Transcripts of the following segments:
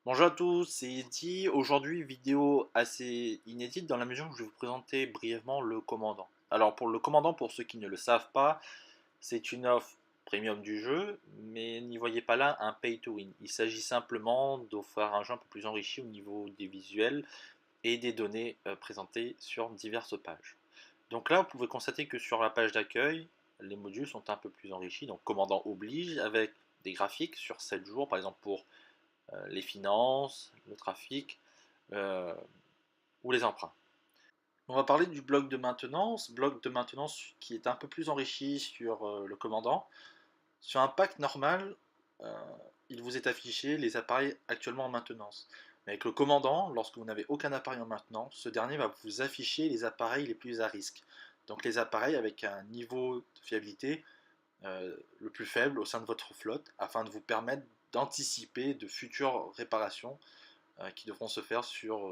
Bonjour à tous, c'est Eddy. Aujourd'hui, vidéo assez inédite dans la mesure où je vais vous présenter brièvement le commandant. Alors pour le commandant, pour ceux qui ne le savent pas, c'est une offre premium du jeu, mais n'y voyez pas là un pay to win. Il s'agit simplement d'offrir un jeu un peu plus enrichi au niveau des visuels et des données présentées sur diverses pages. Donc là, vous pouvez constater que sur la page d'accueil, les modules sont un peu plus enrichis, donc commandant oblige, avec des graphiques sur 7 jours, par exemple pour les finances, le trafic euh, ou les emprunts. On va parler du bloc de maintenance qui est un peu plus enrichi sur le commandant. Sur un pack normal, euh, il vous est affiché les appareils actuellement en maintenance. Mais avec le commandant, lorsque vous n'avez aucun appareil en maintenance, ce dernier va vous afficher les appareils les plus à risque. Donc les appareils avec un niveau de fiabilité le plus faible au sein de votre flotte, afin de vous permettre d'anticiper de futures réparations qui devront se faire sur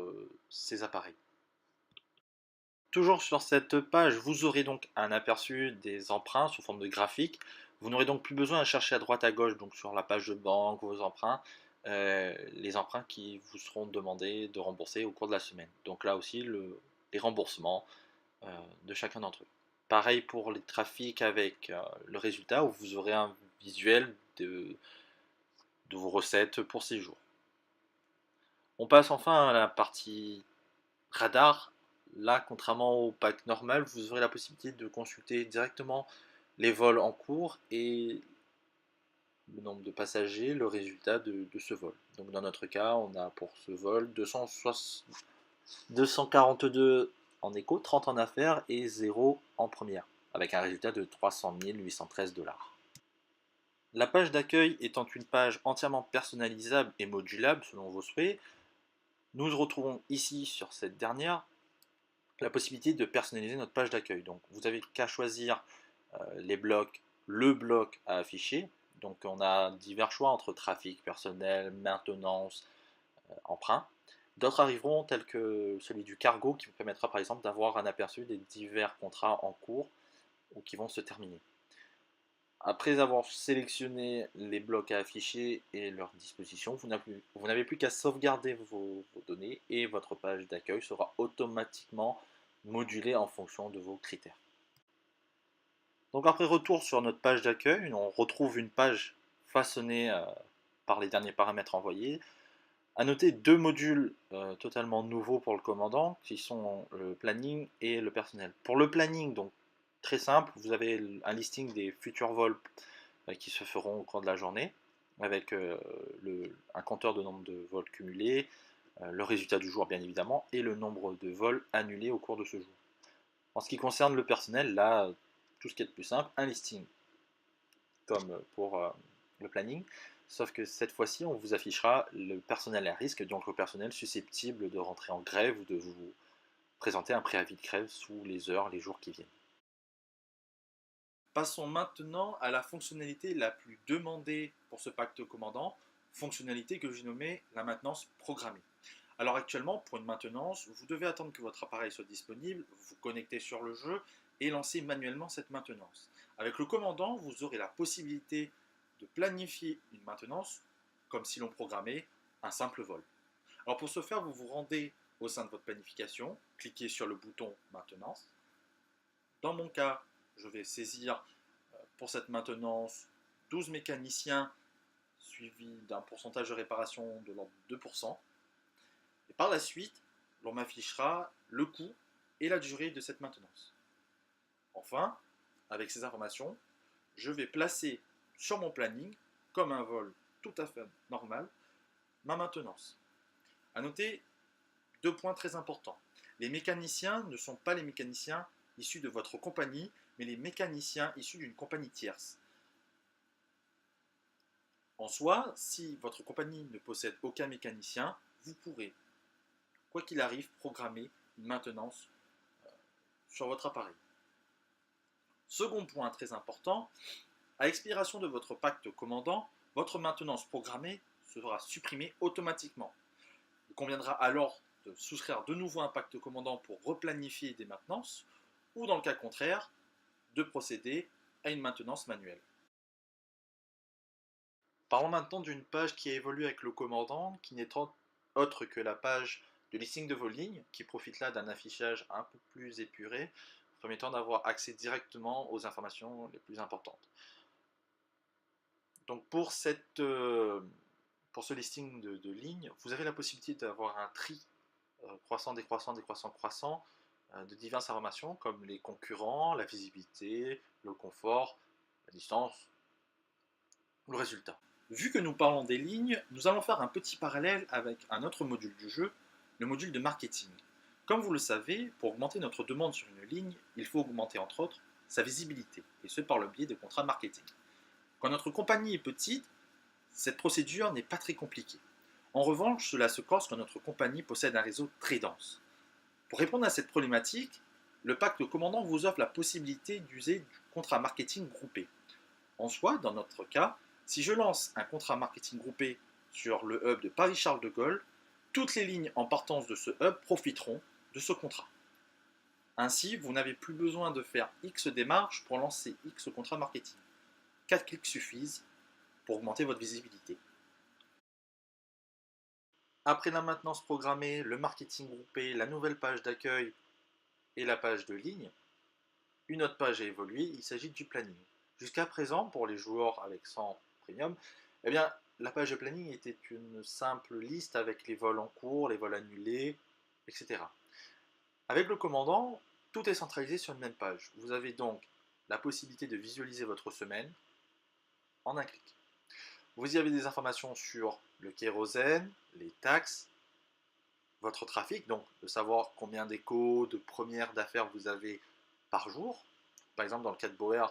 ces appareils. Toujours sur cette page, vous aurez donc un aperçu des emprunts sous forme de graphique. Vous n'aurez donc plus besoin de chercher à droite à gauche, donc sur la page de banque, vos emprunts, les emprunts qui vous seront demandés de rembourser au cours de la semaine. Donc là aussi, les remboursements de chacun d'entre eux. Pareil pour les trafics avec le résultat, où vous aurez un visuel de vos recettes pour ces jours. On passe enfin à la partie radar. Là, contrairement au pack normal, vous aurez la possibilité de consulter directement les vols en cours et le nombre de passagers, le résultat de ce vol. Donc dans notre cas, on a pour ce vol 242 en éco, 30 en affaires et 0 en première, avec un résultat de 300 813 dollars. La page d'accueil étant une page entièrement personnalisable et modulable selon vos souhaits, nous retrouvons ici sur cette dernière la possibilité de personnaliser notre page d'accueil. Donc vous avez qu'à choisir les blocs, le bloc à afficher. Donc on a divers choix entre trafic, personnel, maintenance, emprunt. D'autres arriveront tels que celui du cargo qui vous permettra par exemple d'avoir un aperçu des divers contrats en cours ou qui vont se terminer. Après avoir sélectionné les blocs à afficher et leur disposition, vous n'avez plus qu'à sauvegarder vos données et votre page d'accueil sera automatiquement modulée en fonction de vos critères. Donc après retour sur notre page d'accueil, on retrouve une page façonnée par les derniers paramètres envoyés. À noter deux modules totalement nouveaux pour le commandant, qui sont le planning et le personnel. Pour le planning, donc très simple, vous avez un listing des futurs vols qui se feront au cours de la journée, avec un compteur de nombre de vols cumulés, le résultat du jour bien évidemment, et le nombre de vols annulés au cours de ce jour. En ce qui concerne le personnel, là, tout ce qui est de plus simple, un listing, comme pour le planning, sauf que cette fois-ci, on vous affichera le personnel à risque, donc le personnel susceptible de rentrer en grève ou de vous présenter un préavis de grève sous les heures, les jours qui viennent. Passons maintenant à la fonctionnalité la plus demandée pour ce pacte commandant, fonctionnalité que j'ai nommée la maintenance programmée. Alors actuellement, pour une maintenance, vous devez attendre que votre appareil soit disponible, vous connecter sur le jeu et lancer manuellement cette maintenance. Avec le commandant, vous aurez la possibilité de planifier une maintenance comme si l'on programmait un simple vol. Alors pour ce faire, vous vous rendez au sein de votre planification, cliquez sur le bouton maintenance. Dans mon cas, je vais saisir pour cette maintenance 12 mécaniciens suivi d'un pourcentage de réparation de l'ordre de 2%. Et par la suite, l'on m'affichera le coût et la durée de cette maintenance. Enfin, avec ces informations, je vais placer sur mon planning, comme un vol tout à fait normal, ma maintenance. A noter deux points très importants. Les mécaniciens ne sont pas les mécaniciens issus de votre compagnie, mais les mécaniciens issus d'une compagnie tierce. En soi, si votre compagnie ne possède aucun mécanicien, vous pourrez, quoi qu'il arrive, programmer une maintenance sur votre appareil. Second point très important, à l'expiration de votre pacte commandant, votre maintenance programmée sera supprimée automatiquement. Il conviendra alors de souscrire de nouveau un pacte commandant pour replanifier des maintenances ou dans le cas contraire, de procéder à une maintenance manuelle. Parlons maintenant d'une page qui a évolué avec le commandant, qui n'est autre que la page de listing de vos lignes, qui profite là d'un affichage un peu plus épuré, permettant d'avoir accès directement aux informations les plus importantes. Donc pour ce listing de lignes, vous avez la possibilité d'avoir un tri croissant, décroissant, décroissant, croissant de diverses informations comme les concurrents, la visibilité, le confort, la distance, le résultat. Vu que nous parlons des lignes, nous allons faire un petit parallèle avec un autre module du jeu, le module de marketing. Comme vous le savez, pour augmenter notre demande sur une ligne, il faut augmenter entre autres sa visibilité, et ce par le biais de contrats marketing. Quand notre compagnie est petite, cette procédure n'est pas très compliquée. En revanche, cela se corse quand notre compagnie possède un réseau très dense. Pour répondre à cette problématique, le pacte commandant vous offre la possibilité d'user du contrat marketing groupé. En soi, dans notre cas, si je lance un contrat marketing groupé sur le hub de Paris-Charles de Gaulle, toutes les lignes en partance de ce hub profiteront de ce contrat. Ainsi, vous n'avez plus besoin de faire X démarches pour lancer X contrat marketing. 4 clics suffisent pour augmenter votre visibilité. Après la maintenance programmée, le marketing groupé, la nouvelle page d'accueil et la page de ligne, une autre page a évolué, il s'agit du planning. Jusqu'à présent, pour les joueurs avec 100 premium, eh bien, la page de planning était une simple liste avec les vols en cours, les vols annulés, etc. Avec le commandant, tout est centralisé sur une même page. Vous avez donc la possibilité de visualiser votre semaine en un clic. Vous y avez des informations sur le kérosène, les taxes, votre trafic, donc de savoir combien d'échos, de premières d'affaires vous avez par jour. Par exemple, dans le cas de Boer,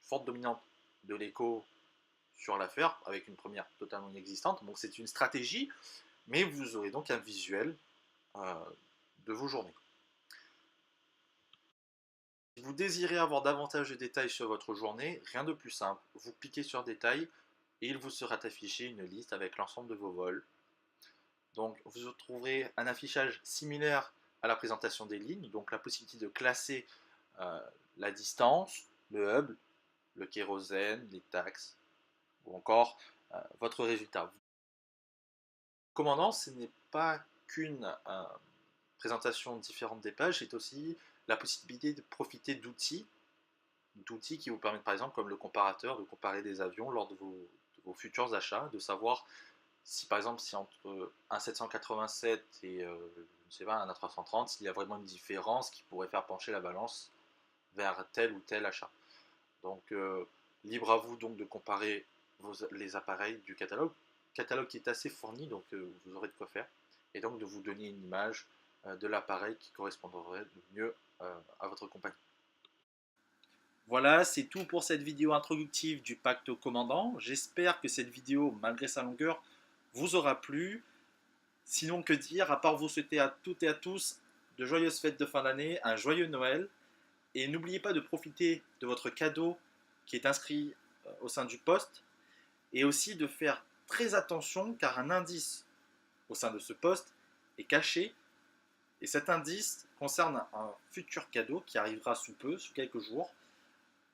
forte dominante de l'écho sur l'affaire, avec une première totalement inexistante. Donc c'est une stratégie, mais vous aurez donc un visuel de vos journées. Si vous désirez avoir davantage de détails sur votre journée, rien de plus simple. Vous cliquez sur Détails et il vous sera affiché une liste avec l'ensemble de vos vols. Donc vous trouverez un affichage similaire à la présentation des lignes, donc la possibilité de classer la distance, le hub, le kérosène, les taxes, ou encore votre résultat. Commandant, ce n'est pas qu'une présentation différente des pages, c'est aussi la possibilité de profiter d'outils qui vous permettent par exemple, comme le comparateur, de comparer des avions lors de vos futurs achats, de savoir si par exemple, si entre un 787 et je ne sais pas, un A330, s'il y a vraiment une différence qui pourrait faire pencher la balance vers tel ou tel achat. Donc, libre à vous donc de comparer les appareils du catalogue qui est assez fourni, donc vous aurez de quoi faire, et donc de vous donner une image de l'appareil qui correspondrait le mieux à votre compagnie. Voilà, c'est tout pour cette vidéo introductive du pacte commandant. J'espère que cette vidéo, malgré sa longueur, vous aura plu. Sinon, que dire, à part vous souhaiter à toutes et à tous de joyeuses fêtes de fin d'année, un joyeux Noël, et n'oubliez pas de profiter de votre cadeau qui est inscrit au sein du poste, et aussi de faire très attention car un indice au sein de ce poste est caché, et cet indice concerne un futur cadeau qui arrivera sous peu, sous quelques jours.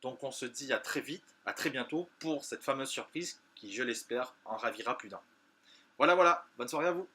Donc on se dit à très vite, à très bientôt pour cette fameuse surprise qui, je l'espère, en ravira plus d'un. Voilà, bonne soirée à vous.